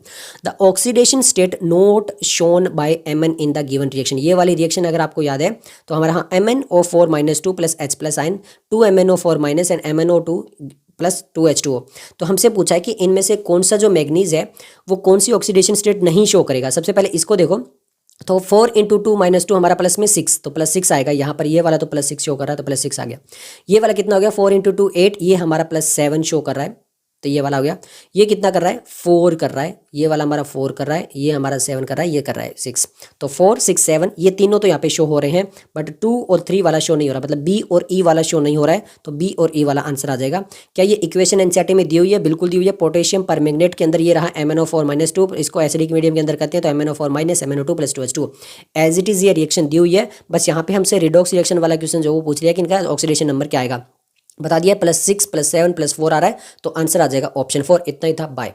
the oxidation state note shown by Mn in the given reaction. ये वाली रिएक्शन अगर आपको याद है तो हमारा हाँ MnO4-2 plus H+ ion 2MnO4- and MnO2 plus 2H2O। तो हमसे पूछा है कि इनमें से कौन सा जो मैग्नीज है वो कौन सी ऑक्सीडेशन स्टेट नहीं शो करेगा। सबसे पहले इसको देखो, तो 4 × 2 - 2 हमारा प्लस में 6, तो +6 आएगा। यहाँ पर ये वाला तो +6 शो कर रहा है, तो +6 आ गया। ये वाला कितना हो गया 4 × 2 8, ये हमारा +7 शो कर रहा है, तो ये वाला हो गया। ये कितना कर रहा है 4 कर रहा है, ये वाला हमारा 4 कर रहा है, ये हमारा 7 कर रहा है, ये कर रहा है 6। तो 4 6 7 ये तीनों तो यहाँ पे शो हो रहे हैं, बट 2 और 3 वाला शो नहीं हो रहा, मतलब बी और ई वाला शो नहीं हो रहा है। तो बी और ई वाला आंसर आ जाएगा। क्या ये इक्वेशन एनसीईआरटी में दी हुई है, बिल्कुल दी हुई है। पोटेशियम पर मैग्नेट के अंदर ये रहा MnO4-2, इसको एसिडिक मीडियम के अंदर करते हैं तो MnO4- MnO2 + 2H2 as it is ये रिएक्शन दी हुई है। बस यहाँ पे हमसे रिडॉक्स रिएक्शन वाला क्वेश्चन जो वो पूछ लिया कि इनका ऑक्सीडेशन नंबर क्या आएगा, बता दिया +6 +7 +4 आ रहा है, तो आंसर आ जाएगा ऑप्शन 4। इतना ही था, बाय।